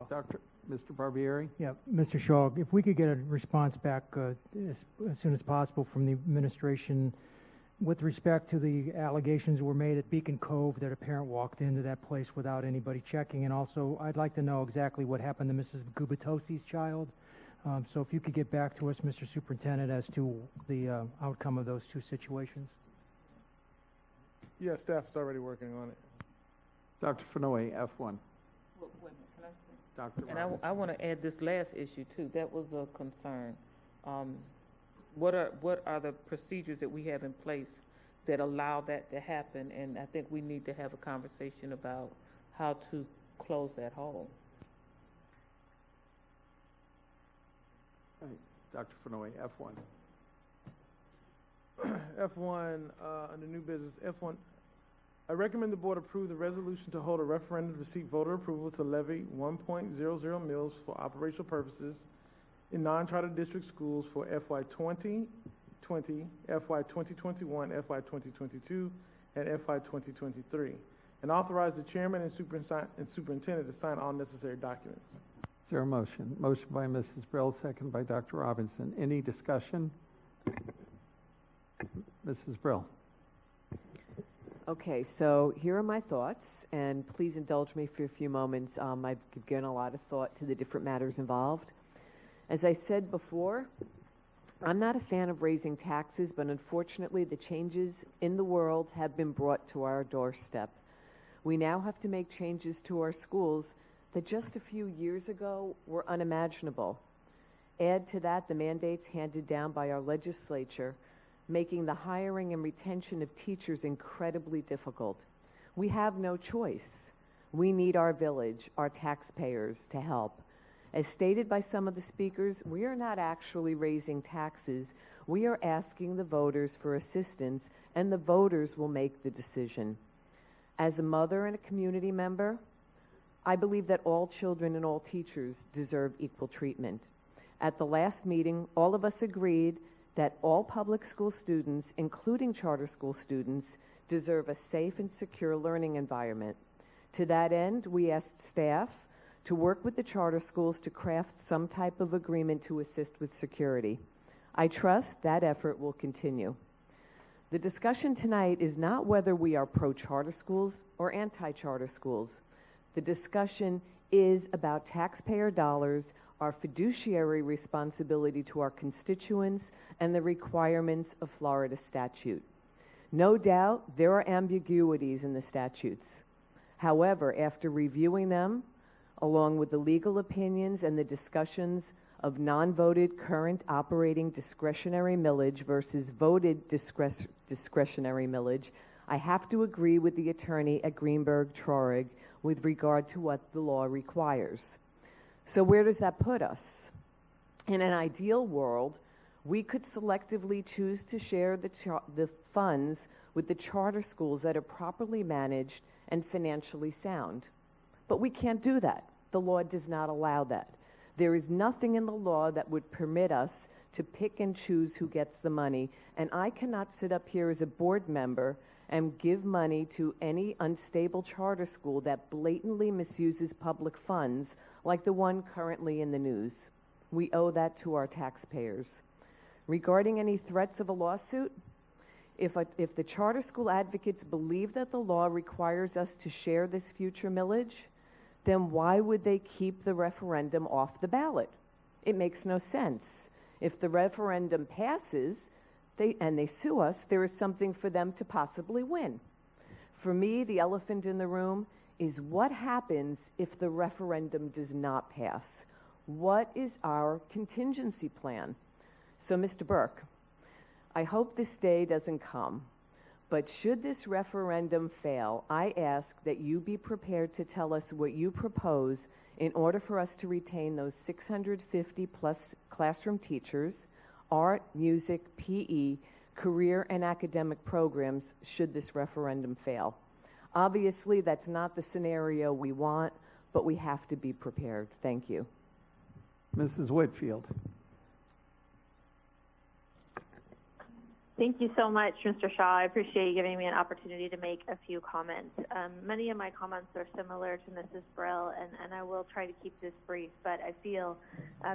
Mr. Barbieri? Yeah, Mr. Shaw, if we could get a response back as soon as possible from the administration with respect to the allegations that were made at Beacon Cove that a parent walked into that place without anybody checking, and also I'd like to know exactly what happened to Mrs. Gubatosi's child. So if you could get back to us, Mr. Superintendent, as to the outcome of those two situations. Yeah, staff is already working on it. Dr. Fenoy, F1. Well, wait a minute, can I? Dr. And I want to add this last issue too. That was a concern. What are the procedures that we have in place that allow that to happen? And I think we need to have a conversation about how to close that hole. Right. Dr. Fenoy, F1. F1, under new business, F1, I recommend the board approve the resolution to hold a referendum to seek voter approval to levy 1.00 mills for operational purposes in non-charter district schools for FY 2020, FY 2021, FY 2022, and FY 2023, and authorize the chairman and superintendent to sign all necessary documents. Is there a motion? Motion by Mrs. Brill, second by Dr. Robinson. Any discussion? Mrs. Brill. Okay, so here are my thoughts, and please indulge me for a few moments. I've given a lot of thought to the different matters involved. As I said before, I'm not a fan of raising taxes, but unfortunately the changes in the world have been brought to our doorstep. We now have to make changes to our schools that just a few years ago were unimaginable. Add to that the mandates handed down by our legislature, making the hiring and retention of teachers incredibly difficult. We have no choice. We need our village, our taxpayers, to help. As stated by some of the speakers, we are not actually raising taxes. We are asking the voters for assistance, and the voters will make the decision. As a mother and a community member, I believe that all children and all teachers deserve equal treatment. At the last meeting, all of us agreed that all public school students, including charter school students, deserve a safe and secure learning environment. To that end, we asked staff to work with the charter schools to craft some type of agreement to assist with security. I trust that effort will continue. The discussion tonight is not whether we are pro-charter schools or anti-charter schools. The discussion is about taxpayer dollars, our fiduciary responsibility to our constituents, and the requirements of Florida statute. No doubt there are ambiguities in the statutes. However, after reviewing them, along with the legal opinions and the discussions of non-voted current operating discretionary millage versus voted discretionary millage, I have to agree with the attorney at Greenberg-Traurig with regard to what the law requires. So where does that put us? In an ideal world, we could selectively choose to share the funds with the charter schools that are properly managed and financially sound. But we can't do that. The law does not allow that. There is nothing in the law that would permit us to pick and choose who gets the money, and I cannot sit up here as a board member and give money to any unstable charter school that blatantly misuses public funds like the one currently in the news. We owe that to our taxpayers. Regarding any threats of a lawsuit, if the charter school advocates believe that the law requires us to share this future millage, then why would they keep the referendum off the ballot? It makes no sense. If the referendum passes, and they sue us, there is something for them to possibly win. For me, the elephant in the room is what happens if the referendum does not pass? What is our contingency plan? So, Mr. Burke, I hope this day doesn't come, but should this referendum fail, I ask that you be prepared to tell us what you propose in order for us to retain those 650 plus classroom teachers, art, music, PE, career and academic programs should this referendum fail. Obviously, that's not the scenario we want, but we have to be prepared. Thank you. Mrs. Whitfield. Thank you so much, Mr. Shaw. I appreciate you giving me an opportunity to make a few comments. Many of my comments are similar to Mrs. Brill, and I will try to keep this brief, but I feel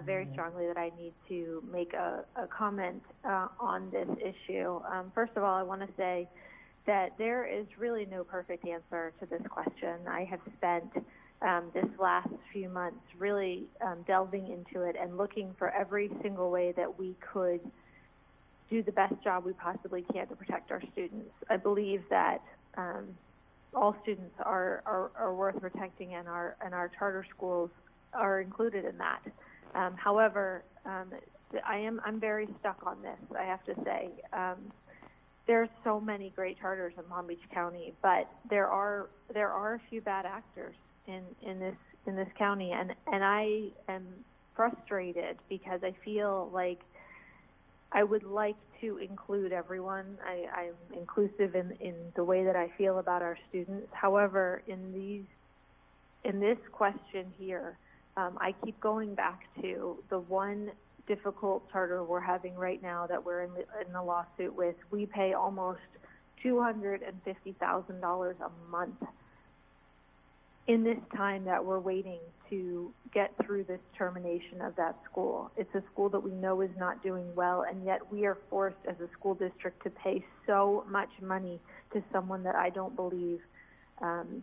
very strongly that I need to make a comment on this issue. First of all, I want to say that there is really no perfect answer to this question. I have spent this last few months really delving into it and looking for every single way that we could do the best job we possibly can to protect our students. I believe that all students are worth protecting, and our charter schools are included in that. However, I'm very stuck on this, I have to say. There's so many great charters in Palm Beach County, but there are a few bad actors in this county, and I am frustrated because I feel like I would like to include everyone. I'm inclusive in the way that I feel about our students. However, in this question here, I keep going back to the one difficult charter we're having right now that we're in the lawsuit with. We pay almost $250,000 a month in this time that we're waiting to get through this termination of that school. It's a school that we know is not doing well, and yet we are forced as a school district to pay so much money to someone that I don't believe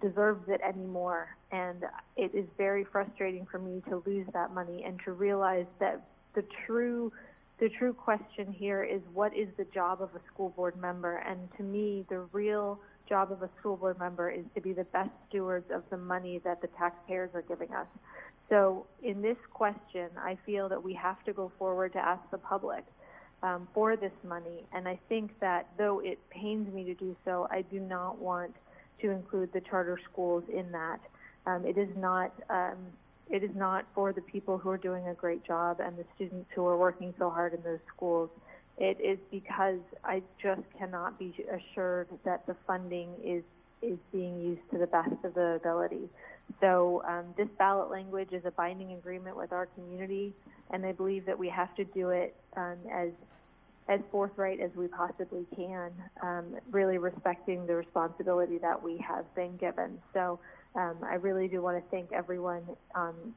deserves it anymore. And it is very frustrating for me to lose that money and to realize that the true question here is, what is the job of a school board member? And to me, the real job of a school board member is to be the best stewards of the money that the taxpayers are giving us. So in this question, I feel that we have to go forward to ask the public for this money. And I think that though it pains me to do so, I do not want to include the charter schools in that. It is not for the people who are doing a great job and the students who are working so hard in those schools. It is because I just cannot be assured that the funding is being used to the best of the ability. So this ballot language is a binding agreement with our community, and I believe that we have to do it as forthright as we possibly can, really respecting the responsibility that we have been given. So I really do want to thank everyone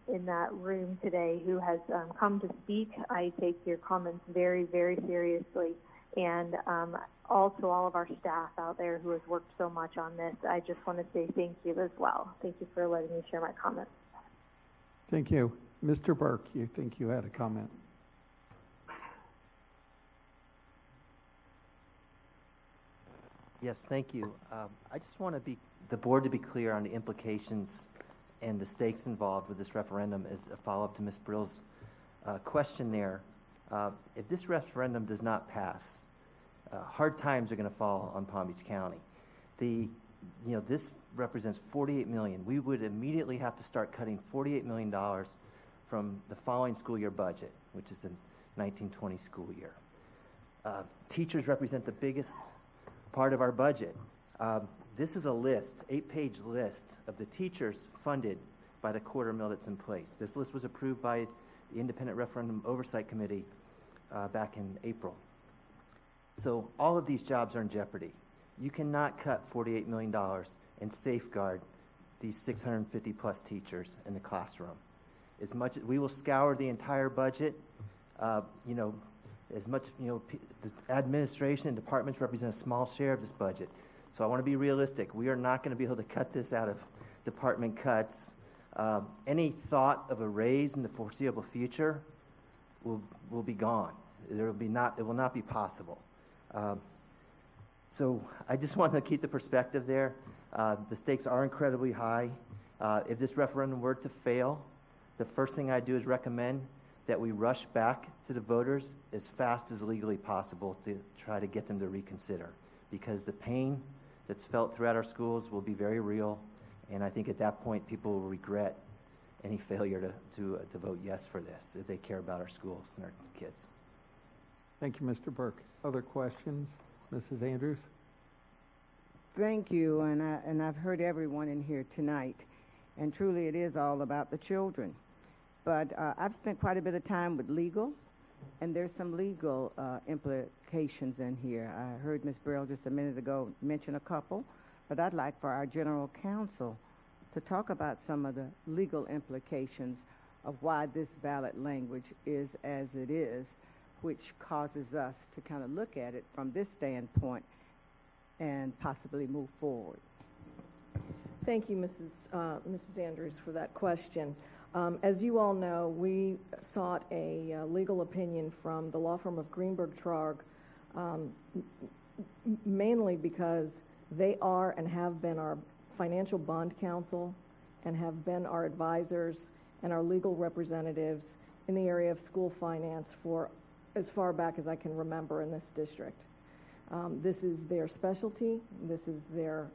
in that room today who has come to speak. I take your comments very, very seriously. And also all of our staff out there who has worked so much on this, I just want to say thank you as well. Thank you for letting me share my comments. Thank you. Mr. Burke, you think you had a comment? Yes, thank you. I just want the board to be clear on the implications and the stakes involved with this referendum as a follow-up to Ms. Brill's question there. If this referendum does not pass, hard times are going to fall on Palm Beach County. This represents $48 million. We would immediately have to start cutting $48 million from the following school year budget, which is the 1920 school year. Teachers represent the biggest part of our budget. This is a list, 8-page list of the teachers funded by the $250,000 that's in place. This list was approved by the Independent Referendum Oversight Committee back in April. So all of these jobs are in jeopardy. You cannot cut $48 million and safeguard these 650 plus teachers in the classroom. We will scour the entire budget. The administration and departments represent a small share of this budget. So I want to be realistic. We are not going to be able to cut this out of department cuts. Any thought of a raise in the foreseeable future will be gone. It will not be possible. So I just want to keep the perspective there. The stakes are incredibly high. If this referendum were to fail, the first thing I do is recommend that we rush back to the voters as fast as legally possible to try to get them to reconsider, because the pain that's felt throughout our schools will be very real, and I think at that point people will regret any failure to vote yes for this if they care about our schools and our kids. Thank you, Mr. Burke. Other questions? Mrs. Andrews? Thank you, and I've heard everyone in here tonight, and truly it is all about the children. But I've spent quite a bit of time with legal, And there's some legal implications in here. I heard Ms. Burrell just a minute ago mention a couple, but I'd like for our general counsel to talk about some of the legal implications of why this ballot language is as it is, which causes us to kind of look at it from this standpoint and possibly move forward. Thank you, Mrs. Andrews, for that question. As you all know, we sought a legal opinion from the law firm of Greenberg Trarg, mainly because they are and have been our financial bond counsel and have been our advisors and our legal representatives in the area of school finance for as far back as I can remember in this district. This is their specialty, this is their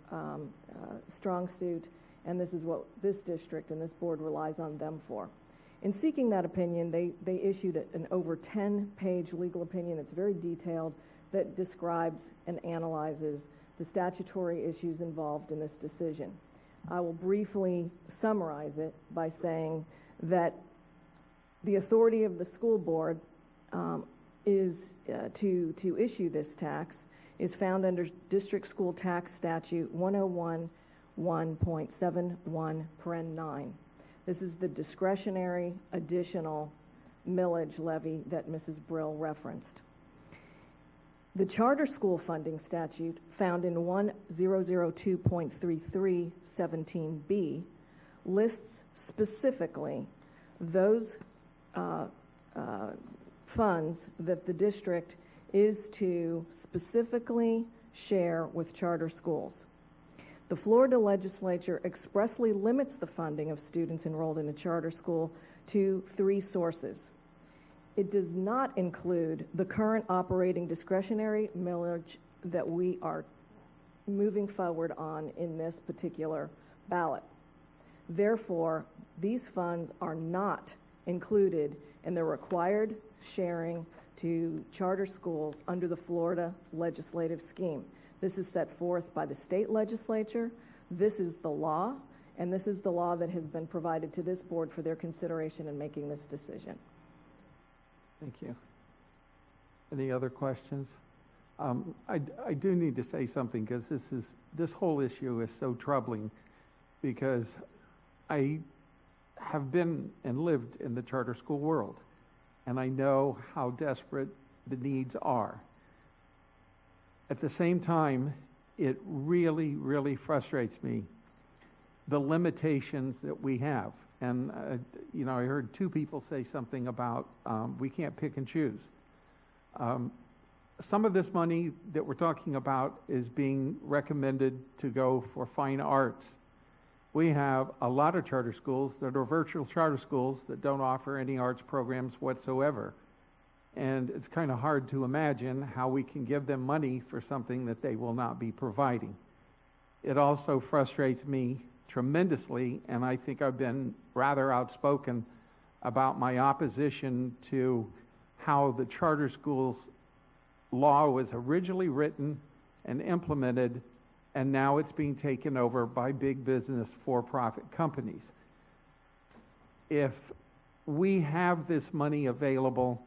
strong suit, and this is what this district and this board relies on them for. In seeking that opinion, they issued an over 10-page legal opinion that's very detailed, that describes and analyzes the statutory issues involved in this decision. I will briefly summarize it by saying that the authority of the school board is to issue this tax is found under District School Tax Statute 101.71(9). This is the discretionary additional millage levy that Mrs. Brill referenced. The charter school funding statute found in 1002.3317B lists specifically those funds that the district is to specifically share with charter schools. The Florida legislature expressly limits the funding of students enrolled in a charter school to 3 sources. It does not include the current operating discretionary millage that we are moving forward on in this particular ballot. Therefore, these funds are not included in the required sharing to charter schools under the Florida legislative scheme. This is set forth by the state legislature. This is the law, and this is the law that has been provided to this board for their consideration in making this decision. Thank you. Any other questions? I do need to say something, because this whole issue is so troubling, because I have been and lived in the charter school world, and I know how desperate the needs are. At the same time, it really, really frustrates me, the limitations that we have. And, I heard 2 people say something about we can't pick and choose. Some of this money that we're talking about is being recommended to go for fine arts. We have a lot of charter schools that are virtual charter schools that don't offer any arts programs whatsoever. And it's kind of hard to imagine how we can give them money for something that they will not be providing. It also frustrates me tremendously, and I think I've been rather outspoken about my opposition to how the charter schools law was originally written and implemented, and now it's being taken over by big business for-profit companies. If we have this money available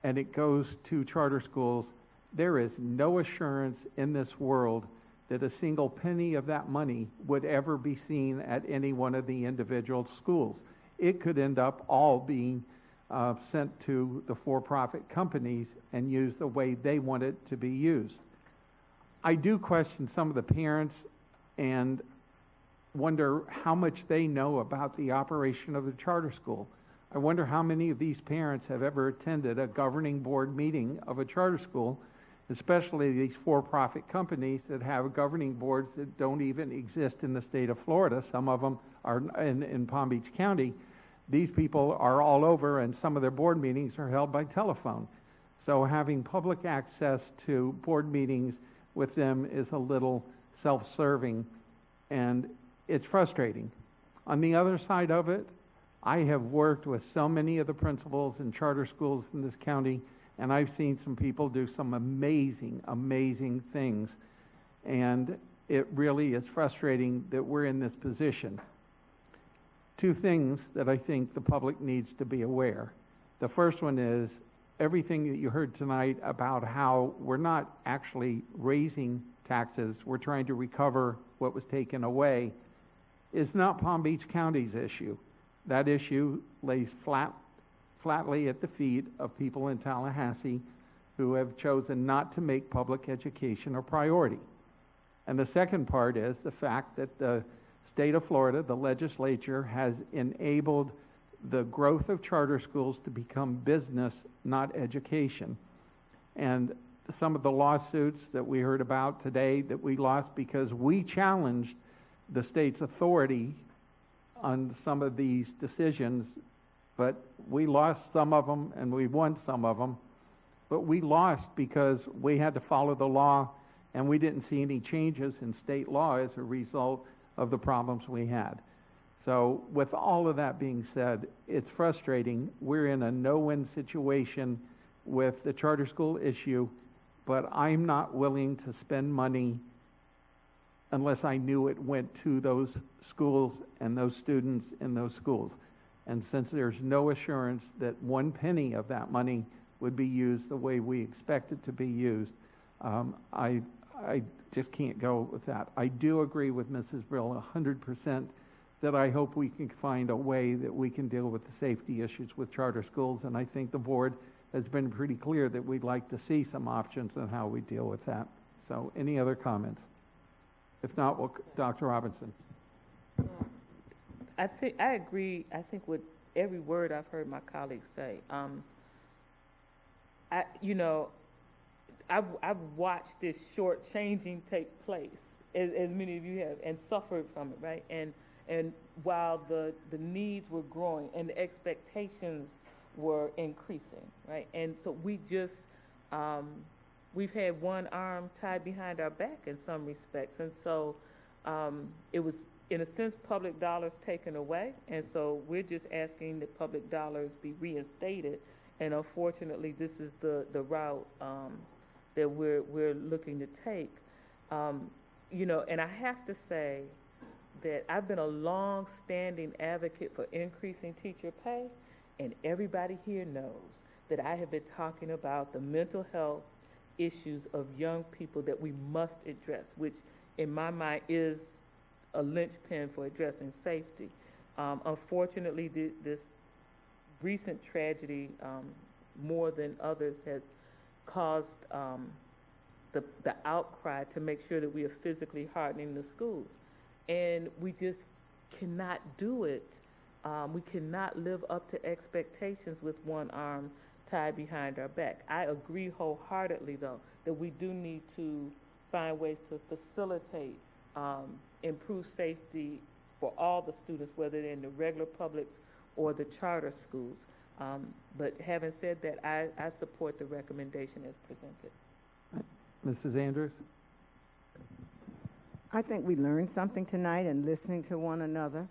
and it goes to charter schools, there is no assurance in this world that a single penny of that money would ever be seen at any one of the individual schools. It could end up all being sent to the for-profit companies and used the way they want it to be used. I do question some of the parents and wonder how much they know about the operation of the charter school. I wonder how many of these parents have ever attended a governing board meeting of a charter school, especially these for-profit companies that have governing boards that don't even exist in the state of Florida. Some of them are in Palm Beach County. These people are all over, and some of their board meetings are held by telephone. So having public access to board meetings with them is a little self-serving, and it's frustrating. On the other side of it, I have worked with so many of the principals in charter schools in this county, and I've seen some people do some amazing, amazing things. And it really is frustrating that we're in this position. 2 things that I think the public needs to be aware. The first one is everything that you heard tonight about how we're not actually raising taxes, we're trying to recover what was taken away, is not Palm Beach County's issue. That issue lays flatly at the feet of people in Tallahassee who have chosen not to make public education a priority. And the second part is the fact that the state of Florida, the legislature, has enabled the growth of charter schools to become business, not education. And some of the lawsuits that we heard about today that we lost because we challenged the state's authority on some of these decisions, but we lost some of them and we won some of them. But we lost because we had to follow the law, and we didn't see any changes in state law as a result of the problems we had. So with all of that being said, it's frustrating. We're in a no-win situation with the charter school issue, but I'm not willing to spend money unless I knew it went to those schools and those students in those schools. And since there's no assurance that one penny of that money would be used the way we expect it to be used, I just can't go with that. I do agree with Mrs. Brill 100% that I hope we can find a way that we can deal with the safety issues with charter schools, and I think the board has been pretty clear that we'd like to see some options on how we deal with that. So any other comments? If not, Dr. Robinson. I agree, I think, with every word I've heard my colleagues say. I've watched this shortchanging take place, as many of you have, and suffered from it, right? And while the needs were growing and the expectations were increasing, right? And so we just, we've had one arm tied behind our back in some respects. And so it was, in a sense, public dollars taken away. And so we're just asking that public dollars be reinstated. And unfortunately, this is the route that we're looking to take. And I have to say that I've been a long-standing advocate for increasing teacher pay, and everybody here knows that I have been talking about the mental health issues of young people that we must address, which in my mind is a linchpin for addressing safety. Unfortunately, this recent tragedy, more than others, has caused the outcry to make sure that we are physically hardening the schools. And we just cannot do it. We cannot live up to expectations with one arm tied behind our back. I agree wholeheartedly, though, that we do need to find ways to facilitate improved safety for all the students, whether they're in the regular publics or the charter schools. But having said that, I support the recommendation as presented. Mrs. Andrews? I think we learned something tonight in listening to one another.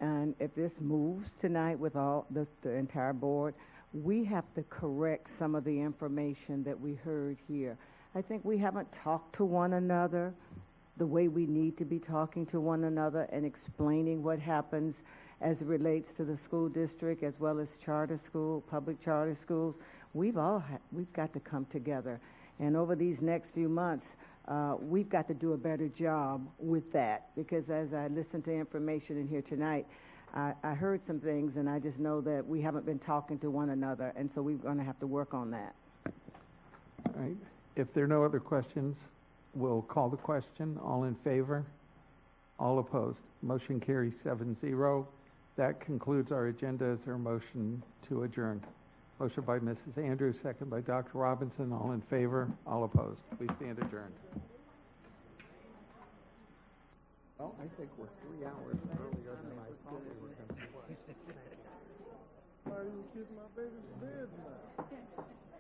And if this moves tonight with all the entire board, we have to correct some of the information that we heard here. I think we haven't talked to one another the way we need to be talking to one another and explaining what happens as it relates to the school district as well as charter school, public charter schools. We've got to come together. And over these next few months, we've got to do a better job with that, because as I listened to information in here tonight, I heard some things, and I just know that we haven't been talking to one another, and so we're going to have to work on that. All right. If there are no other questions, we'll call the question. All in favor? All opposed? Motion carries 7-0. That concludes our agenda. Is there a motion to adjourn? Motion by Mrs. Andrews, second by Dr. Robinson. All in favor? All opposed? We stand adjourned. Well, I think we're 3 hours earlier than I thought we were going to be. Why are you kissing my baby's bed tonight?